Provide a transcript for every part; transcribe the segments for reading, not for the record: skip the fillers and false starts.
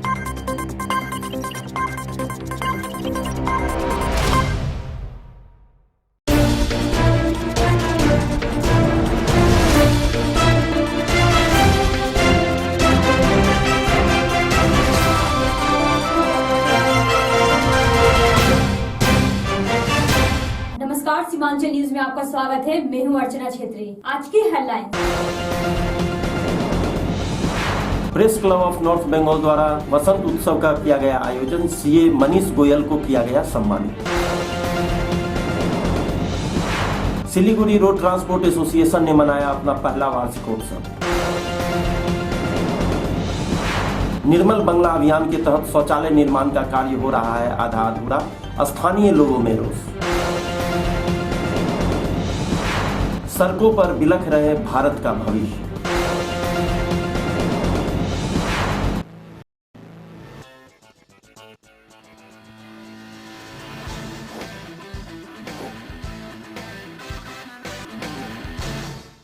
नमस्कार, सीमांचल न्यूज में आपका स्वागत है। मैं हूं अर्चना छेत्री। आज की headline. Press club of North Bengal द्वारा वसंत उत्सव का किया गया आयोजन। सीए मनीष गोयल को किया गया सम्मानित। सिलीगुड़ी रोड ट्रांसपोर्ट एसोसिएशन ने मनाया अपना पहला वार्षिकोत्सव। निर्मल बंगला अभियान के तहत शौचालय निर्माण का कार्य हो रहा है आधा अधूरा। स्थानीय लोगों में रोष। सड़कों पर बिलख रहे भारत का भविष्य।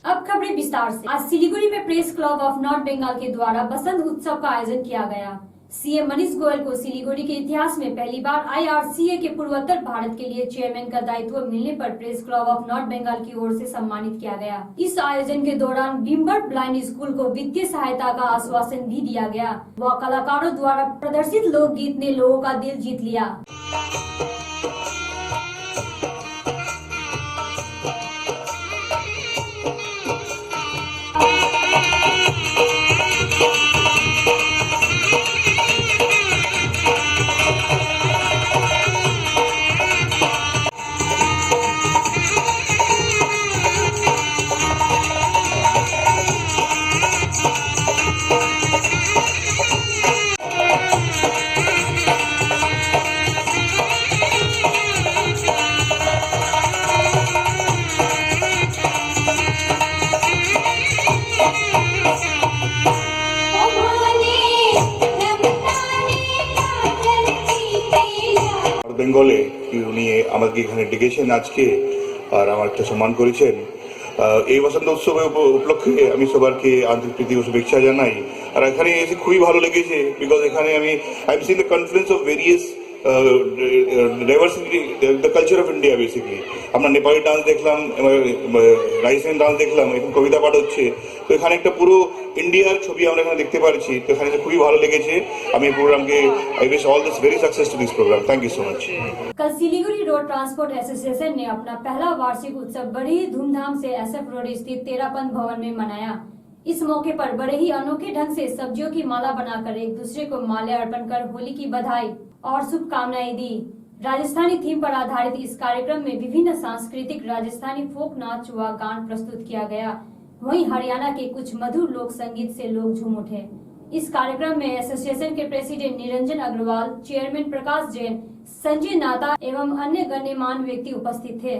अब खबरें विस्तार से। आज सिलीगुड़ी में press club of North Bengal के द्वारा बसंत उत्सव का आयोजन किया गया। सीएम मनीष गोयल को सिलीगुड़ी के इतिहास में पहली बार आईआरसीए के पूर्वोत्तर भारत के लिए चेयरमैन का दायित्व मिलने पर press club of North Bengal की ओर से सम्मानित किया गया। इस आयोजन के दौरान बिम्बर्ट ब्लाइंड स्कूल को वित्तीय सहायता का आश्वासन भी दिया गया। वह कलाकारों द्वारा प्रदर्शित लोकगीत ने लोगों का दिल जीत लिया। বেঙ্গলে উনি আমাদেরকে এখানে ডেকেছেন আজকে আর আমার একটা সম্মান করেছেন। এই বসন্ত উৎসবে উপলক্ষে আমি সবারকে আন্তরিক প্রীতি ও শুভেচ্ছা জানাই। আর এখানে এসে খুবই ভালো লেগেছে বিকজ এখানে আমি I am Singh the confluence of various diversity, the culture of India basically. আমরা নেপালি ডান্স দেখলাম, রাইসেন ডান্স দেখলাম, এখন কবিতা পাঠ হচ্ছে। তো এখানে একটা পুরো ইন্ডিয়ার ছবি আমরা এখানে দেখতে পাচ্ছি। তো এখানে খুবই ভালো লেগেছে। আমি প্রোগ্রামকে I wish all this very success to this program. Thank you so much. कल सिलीगुड़ी रोड ट्रांसपोर्ट एसोसिएशन ने अपना पहला वार्षिक उत्सव बड़े ही धूमधाम से एसएफ रोड स्थित तेरापंथ भवन में मनाया। इस मौके पर बड़े ही अनोखे ढंग से सब्जियों की माला बनाकर एक दूसरे को माल्या अर्पण कर होली की बधाई और शुभकामनाएं दी। राजस्थानी थीम पर आधारित इस कार्यक्रम में विभिन्न सांस्कृतिक राजस्थानी फोक नाच व गान प्रस्तुत किया गया। वहीं हरियाणा के कुछ मधुर लोक संगीत से लोग झूम उठे। इस कार्यक्रम में एसोसिएशन के प्रेसिडेंट निरंजन अग्रवाल, चेयरमैन प्रकाश जैन, संजय नाता एवं अन्य गण्यमान्य व्यक्ति उपस्थित थे।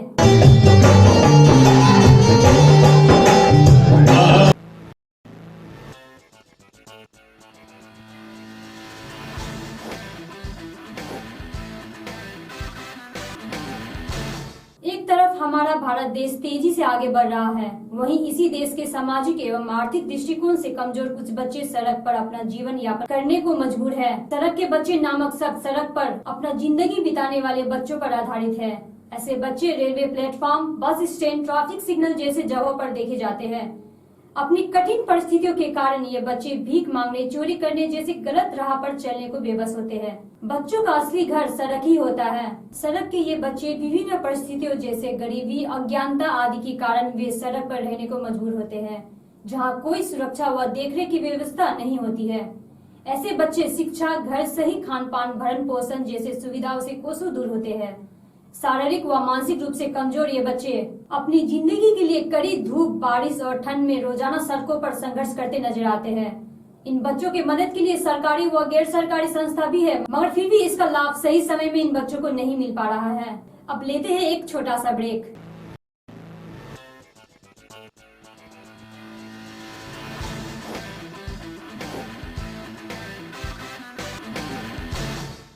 एक तरफ हमारा भारत देश तेजी से आगे बढ़ रहा है, वहीं इसी देश के सामाजिक एवं आर्थिक दृष्टिकोण से कमजोर कुछ बच्चे सड़क पर अपना जीवन यापन करने को मजबूर है। सड़क के बच्चे नामक शब्द सड़क पर अपना जिंदगी बिताने वाले बच्चों पर आधारित है। ऐसे बच्चे railway platform, bus stand, traffic signal जैसे जगहों पर देखे जाते हैं। अपनी कठिन परिस्थितियों के कारण ये बच्चे भीख मांगने, चोरी करने जैसे गलत राह पर चलने को बेबस होते हैं। बच्चों का असली घर सड़क ही होता है। सड़क के ये बच्चे विभिन्न परिस्थितियों जैसे गरीबी, अज्ञानता आदि के कारण वे सड़क पर रहने को मजबूर होते हैं, जहाँ कोई सुरक्षा व देखरेख की व्यवस्था नहीं होती है। ऐसे बच्चे शिक्षा, घर, सही खान पान, भरण पोषण जैसे सुविधाओं से कोसों दूर होते हैं। शारीरिक व मानसिक रूप से कमजोर ये बच्चे अपनी जिंदगी के लिए कड़ी धूप, बारिश और ठंड में रोजाना सड़कों पर संघर्ष करते नजर आते हैं। इन बच्चों की मदद के लिए सरकारी व गैर सरकारी संस्था भी है, मगर फिर भी इसका लाभ सही समय में इन बच्चों को नहीं मिल पा रहा है। अब लेते हैं एक छोटा सा ब्रेक।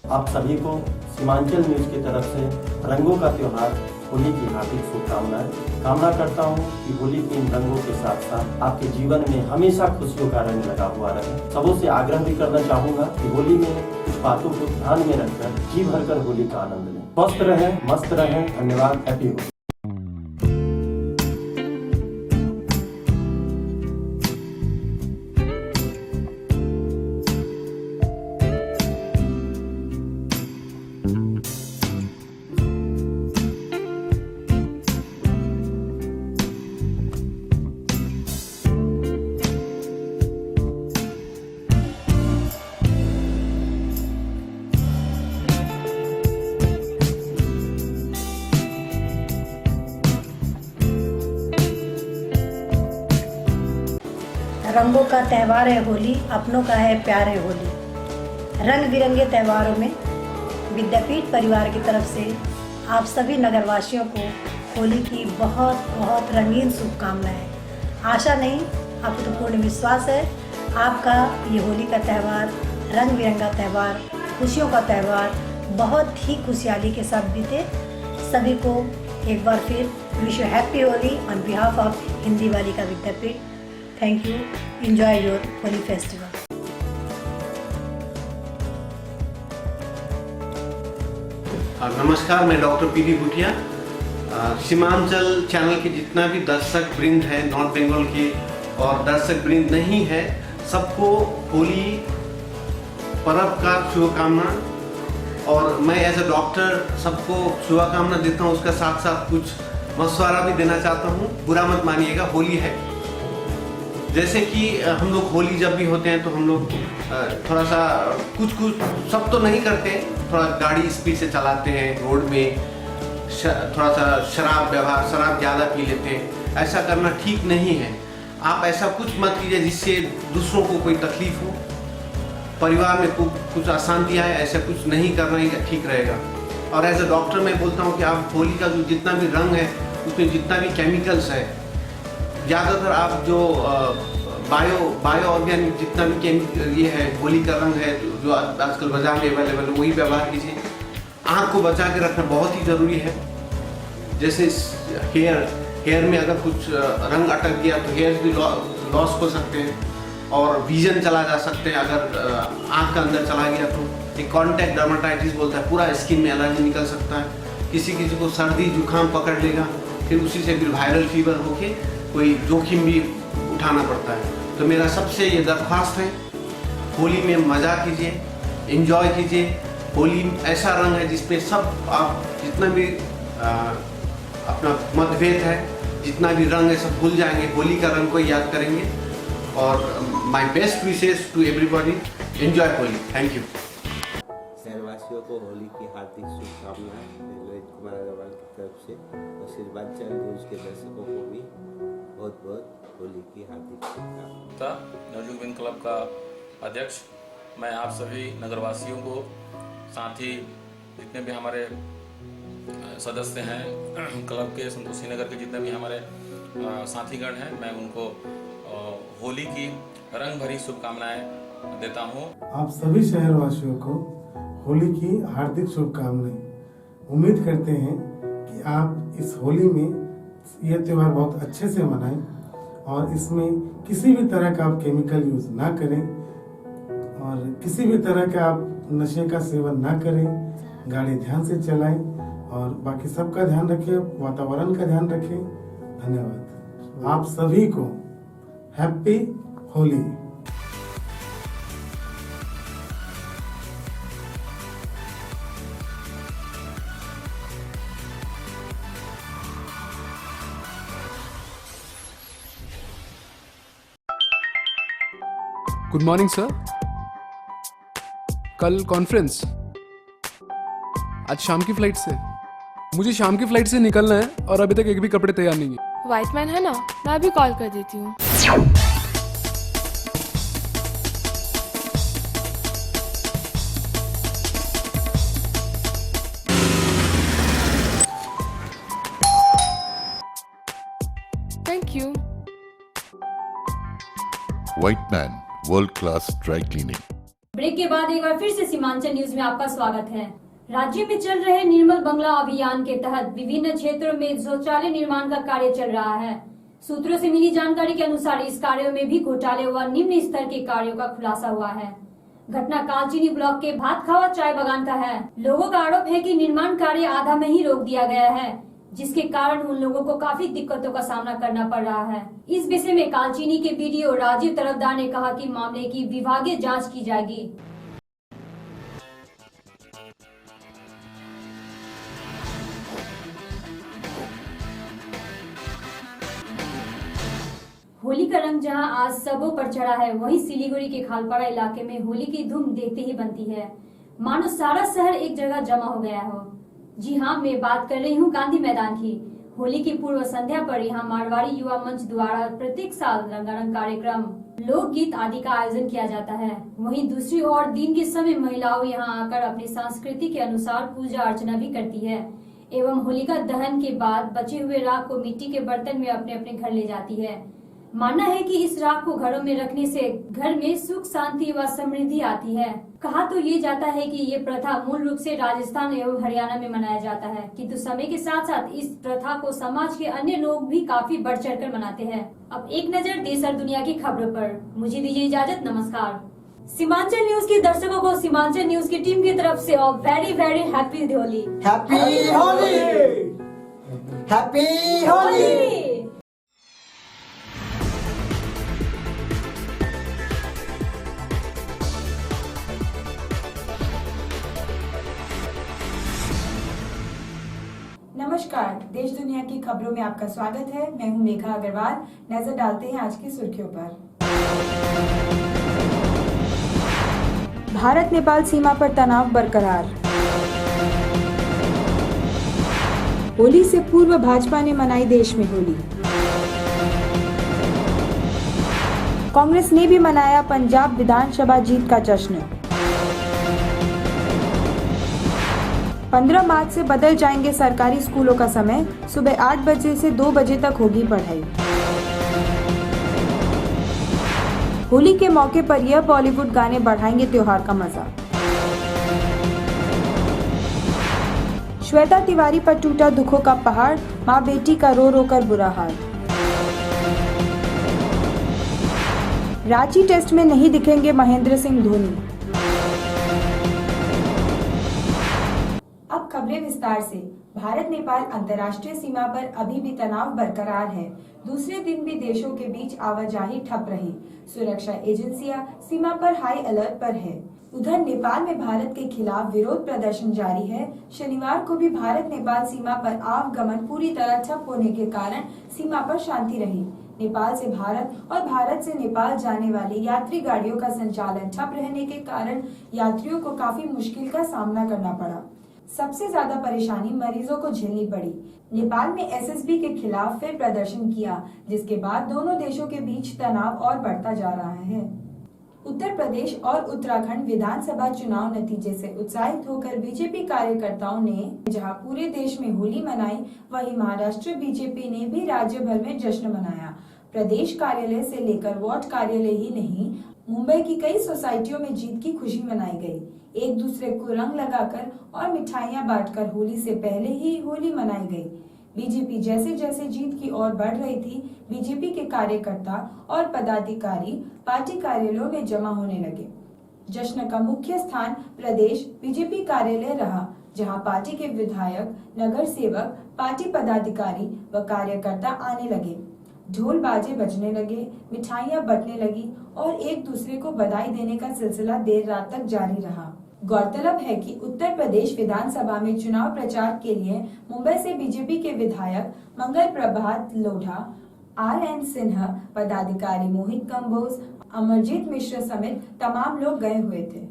आप सभी को सीमांचल न्यूज की तरफ से रंगों का त्योहार होली की हार्दिक शुभकामनाएं। कामना करता हूँ कि होली के इन रंगों के साथ साथ आपके जीवन में हमेशा खुशियों का रंग लगा हुआ रहे। सबों से आग्रह भी करना चाहूंगा कि होली में कुछ बातों को ध्यान में रखकर जी भरकर होली का आनंद लें। स्वस्थ रहें, मस्त रहें। धन्यवाद। हैप्पी होली। रंगों का त्यौहार है होली, अपनों का है प्यार है होली। रंग बिरंगे त्योहारों में विद्यापीठ परिवार की तरफ से आप सभी नगरवासियों को होली की बहुत बहुत रंगीन शुभकामनाएं। आशा नहीं, आपको तो पूर्ण विश्वास है आपका ये होली का त्यौहार, रंग बिरंगा त्यौहार, खुशियों का त्यौहार बहुत ही खुशहाली के साथ बीते। सभी को एक बार फिर wish you happy wholly owned behalf of Hindi बालिका विद्यापीठ। Thank you. Enjoy your Holi festival. नमस्कार, मैं doctor PD Bhutia. Seemanchal channel के जितना भी दर्शक वृंद है नॉर्थ बंगाल के और दर्शक वृंद नहीं है, सबको होली पर्व का शुभकामना। और मैं एज ए डॉक्टर सबको शुभकामना देता हूँ, उसका साथ साथ कुछ मशवरा भी देना चाहता हूँ। बुरा मत मानिएगा, होली है। जैसे कि हम लोग होली जब भी होते हैं तो हम लोग थोड़ा सा कुछ सब तो नहीं करते, थोड़ा गाड़ी स्पीड से चलाते हैं, रोड में थोड़ा सा शराब ज़्यादा पी लेते हैं। ऐसा करना ठीक नहीं है। आप ऐसा कुछ मत कीजिए जिससे दूसरों को कोई तकलीफ हो, परिवार में कुछ अशांति आए। ऐसा कुछ नहीं करना ही ठीक रहेगा। और एज ए डॉक्टर मैं बोलता हूँ कि आप होली का जो जितना भी रंग है, उसमें जितना भी केमिकल्स है, ज़्यादातर आप जो बायो ऑर्गेनिक जितना भी ये है होली का रंग है जो आजकल बाजार में अवेलेबल है, वही व्यवहार कीजिए। आँख को बचा के रखना बहुत ही ज़रूरी है। जैसे हेयर में अगर कुछ रंग अटक गया तो हेयर भी लॉस हो सकते हैं और विजन चला जा सकते हैं। अगर आँख का अंदर चला गया तो एक कॉन्टैक्ट डर्माटाइटिस बोलता है, पूरा स्किन में एलर्जी निकल सकता है। किसी को सर्दी जुकाम पकड़ लेगा, फिर उसी से फिर वायरल फीवर होके कोई जोखिम भी उठाना पड़ता है। तो मेरा सबसे ये दरख्वास्त है, होली में मज़ा कीजिए, एंजॉय कीजिए। होली ऐसा रंग है जिसपे सब आप जितना भी अपना मतभेद है, जितना भी रंग है सब भूल जाएंगे, होली का रंग को याद करेंगे। और my best wishes to everybody, enjoy Holi. Thank you. शहरवासियों को होली की हार्दिक शुभकामनाएं रोहित कुमार अग्रवाल की तरफ से, और सीमांचल न्यूज़ के दर्शकों को भी बहुत बहुत होली की हार्दिक शुभकामनाएं। नवयुग विंग क्लब का अध्यक्ष मैं आप सभी नगरवासियों को, साथ ही जितने भी हमारे सदस्य हैं क्लब के, संतोषी नगर के जितने भी हमारे साथीगण हैं, मैं उनको होली की रंग भरी शुभकामनाएं देता हूं। आप सभी शहरवासियों को होली की हार्दिक शुभकामनाएं। उम्मीद करते हैं कि आप इस होली में यह त्यौहार बहुत अच्छे से मनाएं और इसमें किसी भी तरह का आप केमिकल यूज ना करें और किसी भी तरह का आप नशे का सेवन ना करें। गाड़ी ध्यान से चलाएं और बाकी सबका ध्यान रखें, वातावरण का ध्यान रखें। धन्यवाद। आप सभी को happy Holi. Good morning sir. कल कॉन्फ्रेंस, आज शाम की फ्लाइट से। मुझे शाम की फ्लाइट से निकलना है और अभी तक एक भी कपड़े तैयार नहीं है। व्हाइट मैन है ना, मैं अभी कॉल कर देती हूँ। Thank you. White man, world class dry cleaning. Break के बाद एक बार फिर से सीमांचल न्यूज में आपका स्वागत है। राज्य में चल रहे निर्मल बंगला अभियान के तहत विभिन्न क्षेत्रों में शौचालय निर्माण का कार्य चल रहा है। सूत्रों से मिली जानकारी के अनुसार इस कार्यों में भी घोटाले व निम्न स्तर के कार्यों का खुलासा हुआ है। घटना कालचीनी ब्लॉक के भातखावा चाय बागान का है। लोगों का आरोप है कि निर्माण कार्य आधा में ही रोक दिया गया है, जिसके कारण उन लोगों को काफी दिक्कतों का सामना करना पड़ रहा है। इस विषय में कालचीनी के बीडीओ राजीव तरफदार ने कहा कि मामले की विभागीय जांच की जाएगी। होली का रंग जहां आज सबों पर चढ़ा है, वहीं सिलीगुड़ी के खालपाड़ा इलाके में होली की धूम देखते ही बनती है, मानो सारा शहर एक जगह जमा हो गया हो। जी हाँ, मैं बात कर रही हूँ गांधी मैदान की। होली की पूर्व संध्या पर यहाँ मारवाड़ी युवा मंच द्वारा प्रत्येक साल रंगारंग कार्यक्रम, लोकगीत आदि का आयोजन किया जाता है। वहीं दूसरी ओर दिन के समय महिलाओं यहाँ आकर अपनी संस्कृति के अनुसार पूजा अर्चना भी करती है एवं होलिका दहन के बाद बचे हुए राख को मिट्टी के बर्तन में अपने अपने घर ले जाती है। मानना है कि इस राख को घरों में रखने से घर में सुख शांति व समृद्धि आती है। कहा तो ये जाता है कि ये प्रथा मूल रूप से राजस्थान एवं हरियाणा में मनाया जाता है, किंतु समय के साथ साथ इस प्रथा को समाज के अन्य लोग भी काफी बढ़ चढ़ कर मनाते हैं। अब एक नजर देश और दुनिया की खबरों पर। मुझे दीजिए इजाजत, नमस्कार। सीमांचल न्यूज के दर्शकों को सीमांचल न्यूज की टीम की तरफ से very very happy Holi. Happy Holi, happy Holi. नमस्कार, देश दुनिया की खबरों में आपका स्वागत है। मैं हूं मेघा अग्रवाल। नजर डालते हैं आज की सुर्खियों पर। भारत नेपाल सीमा पर तनाव बरकरार। होली से पूर्व भाजपा ने मनाई देश में होली। कांग्रेस ने भी मनाया पंजाब विधानसभा जीत का जश्न। 15 मार्च से बदल जाएंगे सरकारी स्कूलों का समय, सुबह 8 बजे से 2 बजे तक होगी पढ़ाई। होली के मौके पर यह बॉलीवुड गाने बढ़ाएंगे त्योहार का मजा। श्वेता तिवारी पर टूटा दुखों का पहाड़, माँ बेटी का रो रो कर बुरा हाल। रांची टेस्ट में नहीं दिखेंगे महेंद्र सिंह धोनी। अब खबरें विस्तार से। भारत नेपाल अंतर्राष्ट्रीय सीमा पर अभी भी तनाव बरकरार है। दूसरे दिन भी देशों के बीच आवाजाही ठप रही। सुरक्षा एजेंसियां सीमा पर हाई अलर्ट पर है। उधर नेपाल में भारत के खिलाफ विरोध प्रदर्शन जारी है। शनिवार को भी भारत नेपाल सीमा पर आवागमन पूरी तरह ठप होने के कारण सीमा पर शांति रही। नेपाल से भारत और भारत से नेपाल जाने वाली यात्री गाड़ियों का संचालन ठप रहने के कारण यात्रियों को काफी मुश्किल का सामना करना पड़ा। सबसे ज्यादा परेशानी मरीजों को झेलनी पड़ी। नेपाल में एसएसबी के खिलाफ फिर प्रदर्शन किया, जिसके बाद दोनों देशों के बीच तनाव और बढ़ता जा रहा है। उत्तर प्रदेश और उत्तराखंड विधानसभा चुनाव नतीजे से उत्साहित होकर बीजेपी कार्यकर्ताओं ने जहां पूरे देश में होली मनाई, वहीं महाराष्ट्र बीजेपी ने भी राज्य भर में जश्न मनाया। प्रदेश कार्यालय से लेकर वार्ड कार्यालय ही नहीं, मुंबई की कई सोसाइटियों में जीत की खुशी मनाई गई। एक दूसरे को रंग लगाकर और मिठाइयां बांटकर होली से पहले ही होली मनाई गई। बीजेपी जैसे जैसे जीत की ओर बढ़ रही थी, बीजेपी के कार्यकर्ता और पदाधिकारी पार्टी कार्यालयों में जमा होने लगे। जश्न का मुख्य स्थान प्रदेश बीजेपी कार्यालय रहा, जहां पार्टी के विधायक, नगर सेवक, पार्टी पदाधिकारी व कार्यकर्ता आने लगे। ढोल बाजे बजने लगे, मिठाइयां बंटने लगी और एक दूसरे को बधाई देने का सिलसिला देर रात तक जारी रहा। गौरतलब है कि उत्तर प्रदेश विधानसभा में चुनाव प्रचार के लिए मुंबई से बीजेपी के विधायक मंगल प्रभात लोढ़ा, RN सिन्हा, पदाधिकारी मोहित कंबोज, अमरजीत मिश्र समेत तमाम लोग गए हुए थे।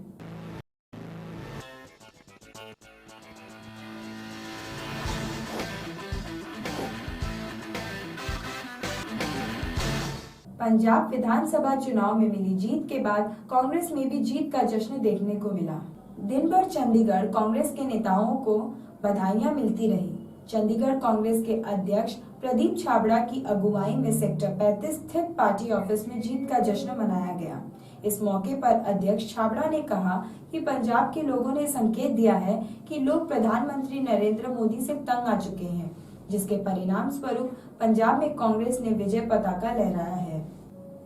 पंजाब विधानसभा चुनाव में मिली जीत के बाद कांग्रेस में भी जीत का जश्न देखने को मिला। दिन भर चंडीगढ़ कांग्रेस के नेताओं को बधाइयां मिलती रही। चंडीगढ़ कांग्रेस के अध्यक्ष प्रदीप छाबड़ा की अगुवाई में सेक्टर 35 स्थित पार्टी ऑफिस में जीत का जश्न मनाया गया। इस मौके पर अध्यक्ष छाबड़ा ने कहा कि पंजाब के लोगों ने संकेत दिया है कि लोग प्रधानमंत्री नरेंद्र मोदी से तंग आ चुके हैं, जिसके परिणाम स्वरूप पंजाब में कांग्रेस ने विजय पताका लहराया है।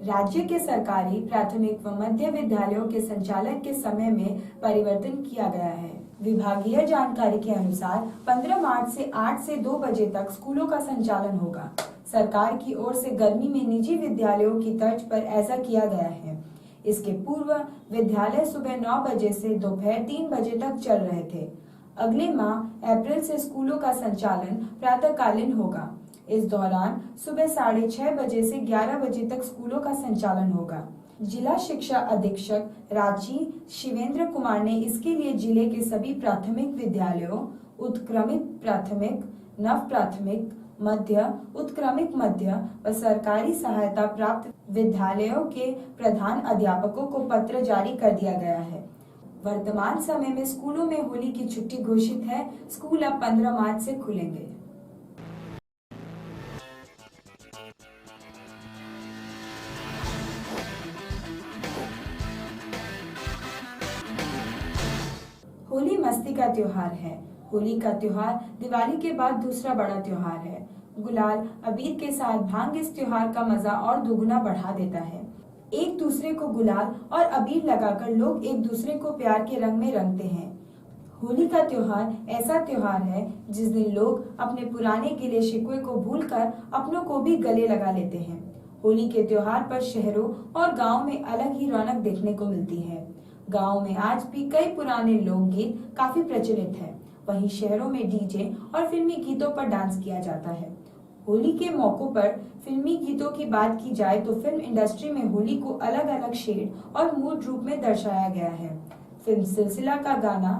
राज्य के सरकारी प्राथमिक व मध्य विद्यालयों के संचालन के समय में परिवर्तन किया गया है। विभागीय जानकारी के अनुसार 15 मार्च से 8 से 2 बजे तक स्कूलों का संचालन होगा। सरकार की ओर से गर्मी में निजी विद्यालयों की तर्ज पर ऐसा किया गया है। इसके पूर्व विद्यालय सुबह 9 बजे से दोपहर 3 बजे तक चल रहे थे। अगले माह अप्रैल से स्कूलों का संचालन प्रातःकालीन होगा। इस दौरान सुबह 6:30 बजे से 11 बजे तक स्कूलों का संचालन होगा। जिला शिक्षा अधीक्षक रांची शिवेंद्र कुमार ने इसके लिए जिले के सभी प्राथमिक विद्यालयों, उत्क्रमित प्राथमिक, नव प्राथमिक, मध्य, उत्क्रमित मध्य व सरकारी सहायता प्राप्त विद्यालयों के प्रधान अध्यापकों को पत्र जारी कर दिया गया है। वर्तमान समय में स्कूलों में होली की छुट्टी घोषित है। स्कूल अब 15 मार्च से खुलेंगे। होली मस्ती का त्योहार है। होली का त्योहार दिवाली के बाद दूसरा बड़ा त्योहार है। गुलाल अबीर के साथ भांग इस त्योहार का मजा और दुगुना बढ़ा देता है। एक दूसरे को गुलाल और अबीर लगाकर लोग एक दूसरे को प्यार के रंग में रंगते हैं। होली का त्योहार ऐसा त्योहार है जिस दिन लोग अपने पुराने गिले शिकवे को भूलकर अपनों को भी गले लगा लेते हैं। होली के त्योहार पर शहरों और गाँव में अलग ही रौनक देखने को मिलती है। गाँव में आज भी कई पुराने लोकगीत काफी प्रचलित है। वहीं शहरों में डीजे और फिल्मी गीतों पर डांस किया जाता है। होली के मौकों पर फिल्मी गीतों की बात की जाए तो फिल्म इंडस्ट्री में होली को अलग अलग शेड और मूड रूप में दर्शाया गया है। फिल्म सिलसिला का गाना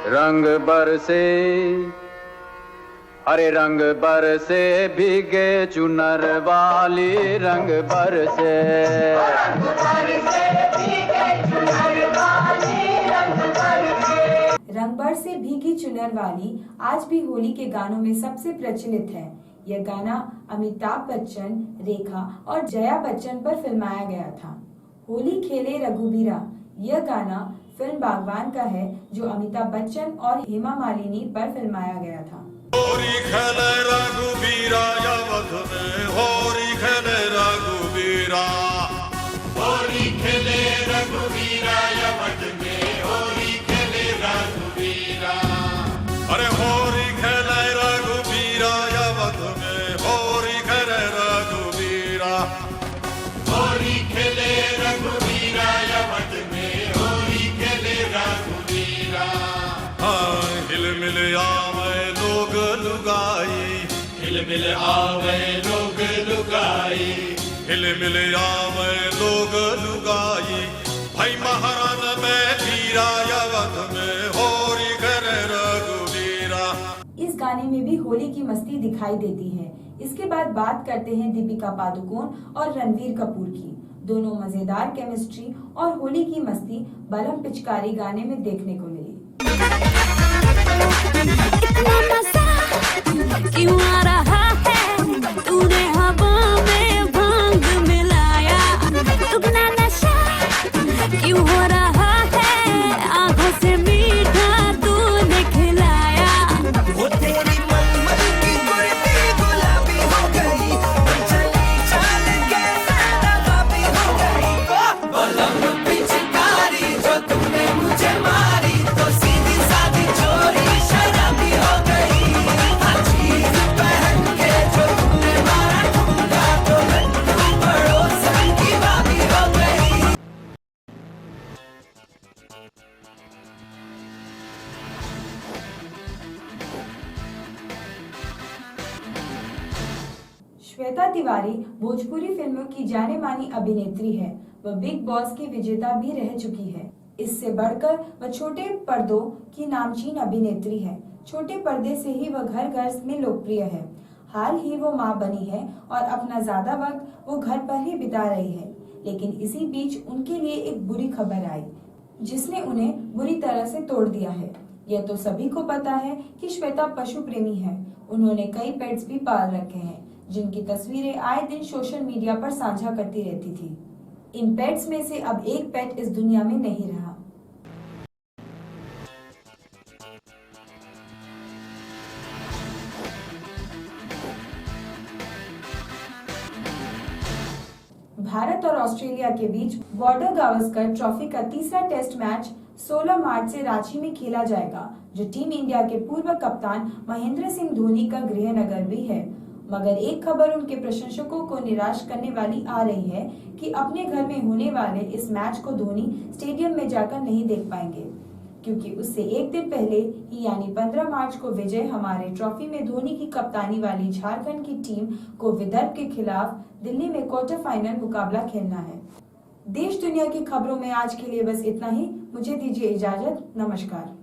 रंग बरसे, अरे रंग बरसे भीगे चुनर वाली, रंग बरसे, रंगबड़ से भीगी चुनर वाली आज भी होली के गानों में सबसे प्रचलित है। यह गाना अमिताभ बच्चन, रेखा और जया बच्चन पर फिल्माया गया था। होली खेले रघुबीरा यह गाना फिल्म बागबान का है, जो अमिताभ बच्चन और हेमा मालिनी पर फिल्माया गया था। होली खेले रघुबीरा अवध में, होली खेले रघुबीरा, होली खेले रघुबीरा अवध में, होली खेले रघुबीरा, अरे होली खेले रघुबीरा अवध में, होली खेले रघुबीरा, होली खेले रघुबीरा अवध में, होली खेले रघुबीरा। हाँ हिल मिल आवे लोग लुगाई, हिल मिल आवे लोग लुगाई, हिल मिल आवे लोग लुगाई, भाई महारान में धीरा अवध में, होली करे रघुबीरा। इस गाने में भी होली की मस्ती दिखाई देती है। इसके बाद बात करते हैं दीपिका पादुकोण और रणवीर कपूर की। दोनों मजेदार केमिस्ट्री और होली की मस्ती बलम पिचकारी गाने में देखने को मिली। क्यों आ रहा है तूने हवा में भांग मिलाया, दुगना नशा क्यों हो रहा है, आंखों से मीठा तूने खिलाया, वो तेरी मलमल की कुर्ती गुलाबी हो गई, चली चाल के नवाबी हो गई, बलम पिचकारी जो तूने मुझे मारी, तो सीधी सादी चोरी शराबी हो गई, अजीब पहन के जो तूने मारा ठुमका, तो लड्डू पड़ोसन की भाभी हो गई। श्वेता तिवारी भोजपुरी फिल्मों की जाने मानी अभिनेत्री है। वह बिग बॉस की विजेता भी रह चुकी है। इससे बढ़कर वह छोटे पर्दों की नामचीन अभिनेत्री है। छोटे पर्दे से ही वह घर घर में लोकप्रिय है। हाल ही वो मां बनी है और अपना ज्यादा वक्त वो घर पर ही बिता रही है। लेकिन इसी बीच उनके लिए एक बुरी खबर आई। जिसने उन्हें बुरी तरह से तोड़ दिया है। यह तो सभी को पता है कि श्वेता पशु प्रेमी है। उन्होंने कई पेट्स भी पाल रखे हैं, जिनकी तस्वीरें आए दिन सोशल मीडिया पर साझा करती रहती थी। इन पेट्स में से अब एक पेट इस दुनिया में नहीं रहा। भारत और ऑस्ट्रेलिया के बीच बॉर्डर गावस्कर ट्रॉफी का तीसरा टेस्ट मैच 16 मार्च से रांची में खेला जाएगा, जो टीम इंडिया के पूर्व कप्तान महेंद्र सिंह धोनी का गृह नगर भी है। मगर एक खबर उनके प्रशंसकों को निराश करने वाली आ रही है कि अपने घर में होने वाले इस मैच को धोनी स्टेडियम में जाकर नहीं देख पाएंगे, क्योंकि उससे एक दिन पहले ही यानी 15 मार्च को विजय हमारे ट्रॉफी में धोनी की कप्तानी वाली झारखंड की टीम को विदर्भ के खिलाफ दिल्ली में क्वार्टर फाइनल मुकाबला खेलना है। देश दुनिया की खबरों में आज के लिए बस इतना ही। मुझे दीजिए इजाजत। नमस्कार।